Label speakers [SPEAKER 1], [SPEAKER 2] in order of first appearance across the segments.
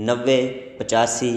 [SPEAKER 1] 90, 85,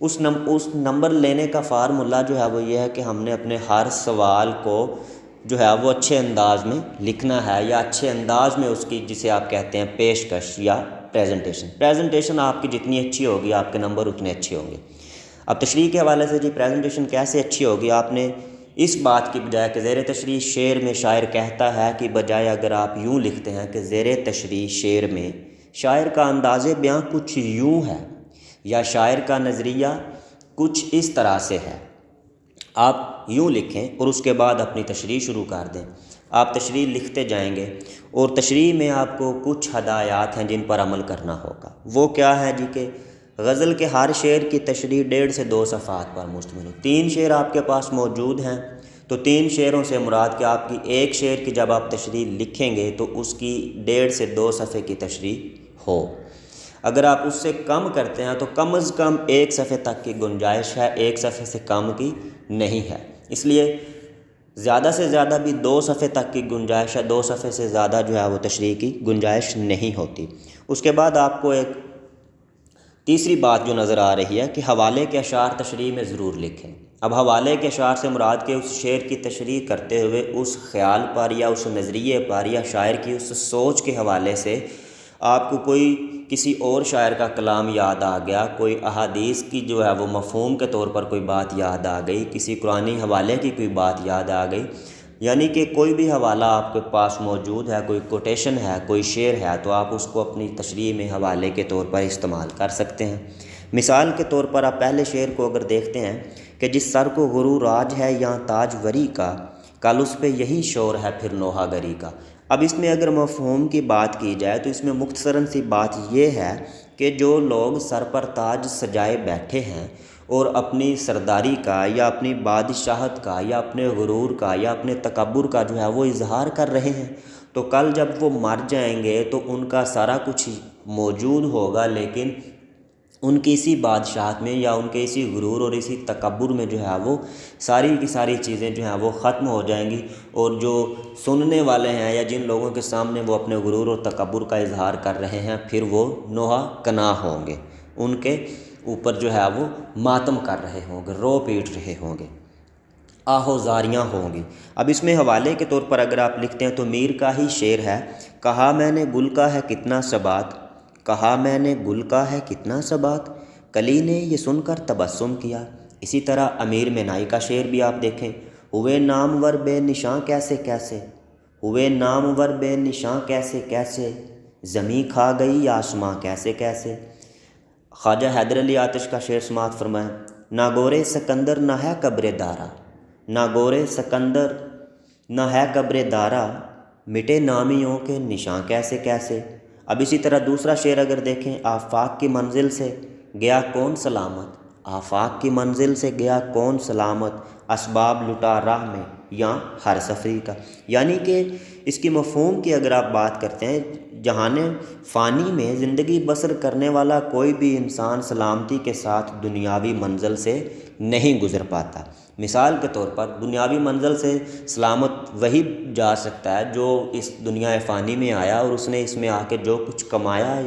[SPEAKER 1] اس number لینے کا formula جو ہے وہ یہ ہے کہ ہم نے اپنے ہر سوال کو جو ہے وہ اچھے انداز میں لکھنا ہے، یا اچھے انداز میں اس کی جسے آپ کہتے ہیں پیشکش یا پریزنٹیشن آپ کی جتنی اچھی ہوگی آپ کے نمبر اتنے اچھے ہوں گے۔ اب تشریح کے حوالے سے جی پریزنٹیشن کیسے اچھی ہوگی، آپ نے اس بات کی بجائے کہ زیر تشریح شعر میں شاعر کہتا ہے کہ بجائے اگر آپ یوں لکھتے ہیں کہ زیر تشریح شعر میں شاعر کا انداز بیاں کچھ یوں ہے یا شاعر کا نظریہ کچھ اس طرح سے ہے، آپ یوں لکھیں اور اس کے بعد اپنی تشریح شروع کر دیں۔ آپ تشریح لکھتے جائیں گے اور تشریح میں آپ کو کچھ ہدایات ہیں جن پر عمل کرنا ہوگا۔ وہ کیا ہے جی کہ غزل کے ہر شعر کی تشریح 1.5 سے 2 صفحات پر مشتمل ہے۔ 3 شعر آپ کے پاس موجود ہیں تو 3 شعروں سے مراد کہ آپ کی ایک شعر کی جب آپ تشریح لکھیں گے تو اس کی 1.5 سے 2 صفحے کی تشریح ہو۔ اگر آپ اس سے کم کرتے ہیں تو کم از کم 1 صفحے تک کی گنجائش ہے، 1 صفحے سے کم کی نہیں ہے۔ اس لیے زیادہ سے زیادہ بھی 2 صفحے تک کی گنجائش ہے، 2 صفحے سے زیادہ جو ہے وہ تشریح کی گنجائش نہیں ہوتی۔ اس کے بعد آپ کو ایک تیسری بات جو نظر آ رہی ہے کہ حوالے کے اشعار تشریح میں ضرور لکھیں۔ اب حوالے کے اشعار سے مراد کہ اس شعر کی تشریح کرتے ہوئے اس خیال پر یا اس نظریے پر یا شاعر کی اس سوچ کے حوالے سے آپ کو کوئی کسی اور شاعر کا کلام یاد آ گیا، کوئی احادیث کی جو ہے وہ مفہوم کے طور پر کوئی بات یاد آ گئی، کسی قرآنی حوالے کی کوئی بات یاد آ گئی، یعنی کہ کوئی بھی حوالہ آپ کے پاس موجود ہے، کوئی کوٹیشن ہے، کوئی شعر ہے، تو آپ اس کو اپنی تشریح میں حوالے کے طور پر استعمال کر سکتے ہیں۔ مثال کے طور پر آپ پہلے شعر کو اگر دیکھتے ہیں کہ جس سر کو غرور آج ہے یہاں تاج وری کا، کل اس پہ یہی شور ہے پھر نوحہ گری کا۔ اب اس میں اگر مفہوم کی بات کی جائے تو اس میں مختصراً سی بات یہ ہے کہ جو لوگ سر پر تاج سجائے بیٹھے ہیں اور اپنی سرداری کا یا اپنی بادشاہت کا یا اپنے غرور کا یا اپنے تکبر کا جو ہے وہ اظہار کر رہے ہیں، تو کل جب وہ مر جائیں گے تو ان کا سارا کچھ موجود ہوگا، لیکن ان کی اسی بادشاہت میں یا ان کے اسی غرور اور اسی تکبر میں جو ہے وہ ساری کی ساری چیزیں جو ہیں وہ ختم ہو جائیں گی، اور جو سننے والے ہیں یا جن لوگوں کے سامنے وہ اپنے غرور اور تکبر کا اظہار کر رہے ہیں پھر وہ نوحہ کنا ہوں گے، ان کے اوپر جو ہے وہ ماتم کر رہے ہوں گے، رو پیٹ رہے ہوں گے، آہو زاریاں ہوں گی۔ اب اس میں حوالے کے طور پر اگر آپ لکھتے ہیں تو میر کا ہی شعر ہے، کہا میں نے گل کا ہے کتنا ثبات، کہا میں نے گل کا ہے کتنا ثبات، کلی نے یہ سن کر تبسم کیا۔ اسی طرح امیر منائی کا شعر بھی آپ دیکھیں، ہوئے نامور بے نشاں کیسے کیسے، ہوئے نامور بے نشاں کیسے کیسے، زمیں کھا گئی آسماں کیسے کیسے۔ خواجہ حیدر علی آتش کا شعر سماعت فرمائیں، نہ گورے سکندر نہ ہے قبر دارا، نہ گورے سکندر نہ ہے قبر دارا، مٹے نامیوں کے نشاں کیسے کیسے۔ اب اسی طرح دوسرا شعر اگر دیکھیں، آفاق کی منزل سے گیا کون سلامت، آفاق کی منزل سے گیا کون سلامت، اسباب لٹا راہ میں یا ہر سفری کا۔ یعنی کہ اس کی مفہوم کی اگر آپ بات کرتے ہیں، جہان فانی میں زندگی بسر کرنے والا کوئی بھی انسان سلامتی کے ساتھ دنیاوی منزل سے نہیں گزر پاتا۔ مثال کے طور پر دنیاوی منزل سے سلامت وہی جا سکتا ہے جو اس دنیا فانی میں آیا اور اس نے اس میں آ کے جو کچھ کمایا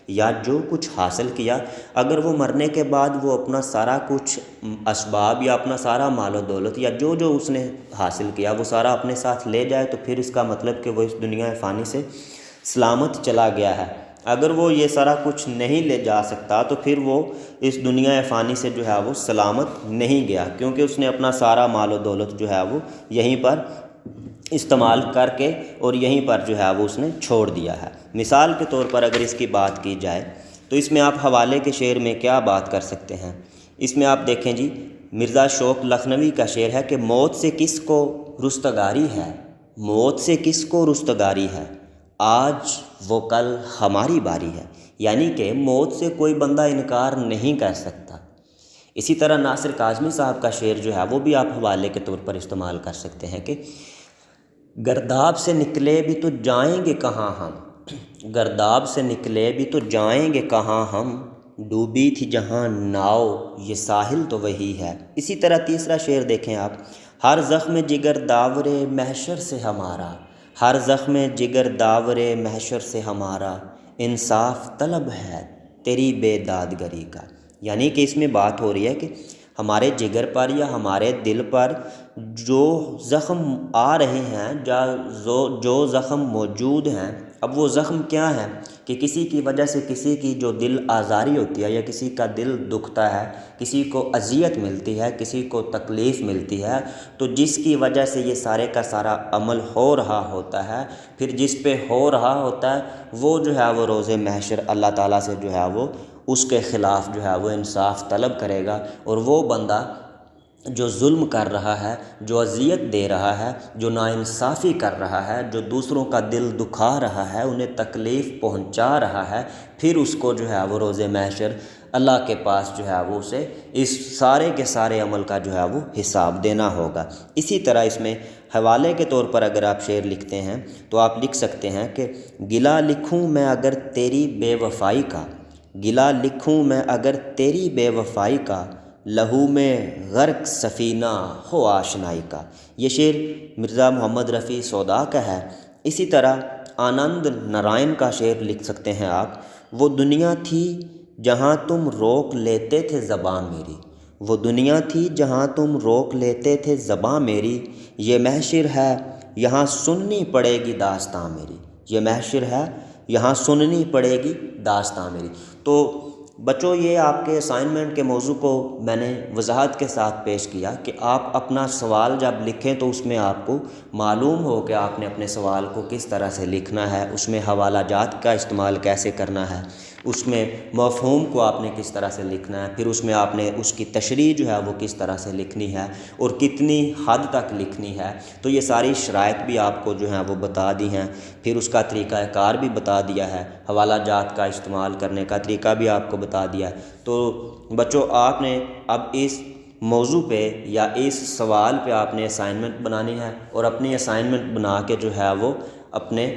[SPEAKER 1] یا جو کچھ حاصل کیا، اگر وہ مرنے کے بعد وہ اپنا سارا کچھ اسباب یا اپنا سارا مال و دولت یا جو اس نے حاصل کیا وہ سارا اپنے ساتھ لے جائے تو پھر اس کا مطلب کہ وہ اس دنیا فانی سے سلامت چلا گیا ہے۔ اگر وہ یہ سارا کچھ نہیں لے جا سکتا تو پھر وہ اس دنیا فانی سے جو ہے وہ سلامت نہیں گیا، کیونکہ اس نے اپنا سارا مال و دولت جو ہے وہ یہیں پر استعمال کر کے اور یہیں پر جو ہے وہ اس نے چھوڑ دیا ہے۔ مثال کے طور پر اگر اس کی بات کی جائے تو اس میں آپ حوالے کے شعر میں کیا بات کر سکتے ہیں، اس میں آپ دیکھیں جی، مرزا شوق لکھنوی کا شعر ہے کہ موت سے کس کو رستگاری ہے، موت سے کس کو رستگاری ہے، آج وہ کل ہماری باری ہے۔ یعنی کہ موت سے کوئی بندہ انکار نہیں کر سکتا۔ اسی طرح ناصر کاظمی صاحب کا شعر جو ہے وہ بھی آپ حوالے کے طور پر استعمال کر سکتے ہیں کہ گرداب سے نکلے بھی تو جائیں گے کہاں ہم، گرداب سے نکلے بھی تو جائیں گے کہاں ہم، ڈوبی تھی جہاں ناؤ یہ ساحل تو وہی ہے۔ اسی طرح تیسرا شعر دیکھیں آپ، ہر زخم جگر داور محشر سے ہمارا، ہر زخم جگر داور محشر سے ہمارا، انصاف طلب ہے تیری بے دادگری کا۔ یعنی کہ اس میں بات ہو رہی ہے کہ ہمارے جگر پر یا ہمارے دل پر جو زخم آ رہے ہیں جو زخم موجود ہیں، اب وہ زخم کیا ہے کہ کسی کی وجہ سے کسی کی جو دل آزاری ہوتی ہے یا کسی کا دل دکھتا ہے، کسی کو اذیت ملتی ہے، کسی کو تکلیف ملتی ہے، تو جس کی وجہ سے یہ سارے کا سارا عمل ہو رہا ہوتا ہے، پھر جس پہ ہو رہا ہوتا ہے وہ جو ہے وہ روز محشر اللہ تعالیٰ سے جو ہے وہ اس کے خلاف جو ہے وہ انصاف طلب کرے گا، اور وہ بندہ جو ظلم کر رہا ہے، جو اذیت دے رہا ہے، جو ناانصافی کر رہا ہے، جو دوسروں کا دل دکھا رہا ہے، انہیں تکلیف پہنچا رہا ہے، پھر اس کو جو ہے وہ روز محشر اللہ کے پاس جو ہے وہ اسے اس سارے کے سارے عمل کا جو ہے وہ حساب دینا ہوگا۔ اسی طرح اس میں حوالے کے طور پر اگر آپ شعر لکھتے ہیں تو آپ لکھ سکتے ہیں کہ گلہ لکھوں میں اگر تیری بے وفائی کا، گلہ لکھوں میں اگر تیری بے وفائی کا، لہو میں غرق سفینہ ہو آشنائی کا۔ یہ شعر مرزا محمد رفیع سودا کا ہے۔ اسی طرح آنند نارائن کا شعر لکھ سکتے ہیں آپ، وہ دنیا تھی جہاں تم روک لیتے تھے زباں میری، وہ دنیا تھی جہاں تم روک لیتے تھے زباں میری، یہ محشر ہے یہاں سننی پڑے گی داستاں میری، یہ محشر ہے یہاں سننی پڑے گی داستاں میری۔ تو بچوں، یہ آپ کے اسائنمنٹ کے موضوع کو میں نے وضاحت کے ساتھ پیش کیا کہ آپ اپنا سوال جب لکھیں تو اس میں آپ کو معلوم ہو کہ آپ نے اپنے سوال کو کس طرح سے لکھنا ہے، اس میں حوالہ جات کا استعمال کیسے کرنا ہے، اس میں مفہوم کو آپ نے کس طرح سے لکھنا ہے، پھر اس میں آپ نے اس کی تشریح جو ہے وہ کس طرح سے لکھنی ہے اور کتنی حد تک لکھنی ہے۔ تو یہ ساری شرائط بھی آپ کو جو ہیں وہ بتا دی ہیں، پھر اس کا طریقہ کار بھی بتا دیا ہے، حوالہ جات کا استعمال کرنے کا طریقہ بھی آپ کو بتا دیا ہے۔ تو بچوں، آپ نے اب اس موضوع پہ یا اس سوال پہ آپ نے اسائنمنٹ بنانی ہے، اور اپنی اسائنمنٹ بنا کے جو ہے وہ اپنے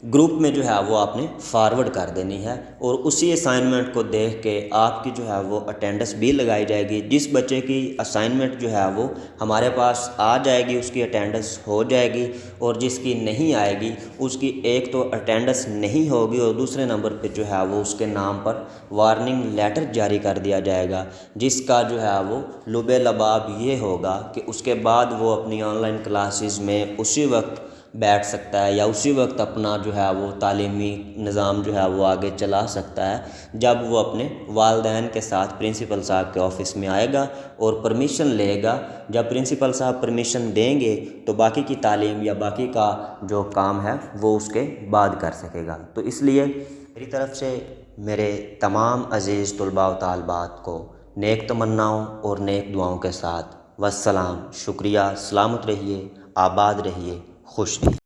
[SPEAKER 1] گروپ میں جو ہے وہ آپ نے فارورڈ کر دینی ہے، اور اسی اسائنمنٹ کو دیکھ کے آپ کی جو ہے وہ اٹینڈنس بھی لگائی جائے گی۔ جس بچے کی اسائنمنٹ جو ہے وہ ہمارے پاس آ جائے گی اس کی اٹینڈنس ہو جائے گی، اور جس کی نہیں آئے گی اس کی ایک تو اٹینڈنس نہیں ہوگی، اور دوسرے نمبر پہ جو ہے وہ اس کے نام پر وارننگ لیٹر جاری کر دیا جائے گا، جس کا جو ہے وہ لب لباب یہ ہوگا کہ اس کے بعد وہ اپنی آن لائن کلاسز میں اسی وقت بیٹھ سکتا ہے یا اسی وقت اپنا جو ہے وہ تعلیمی نظام جو ہے وہ آگے چلا سکتا ہے جب وہ اپنے والدین کے ساتھ پرنسپل صاحب کے آفس میں آئے گا اور پرمیشن لے گا۔ جب پرنسپل صاحب پرمیشن دیں گے تو باقی کی تعلیم یا باقی کا جو کام ہے وہ اس کے بعد کر سکے گا۔ تو اس لیے میری طرف سے میرے تمام عزیز طلباء و طالبات کو نیک تمناؤں اور نیک دعاؤں کے ساتھ والسلام، شکریہ، سلامت رہیے، آباد رہیے، خوش رہیے۔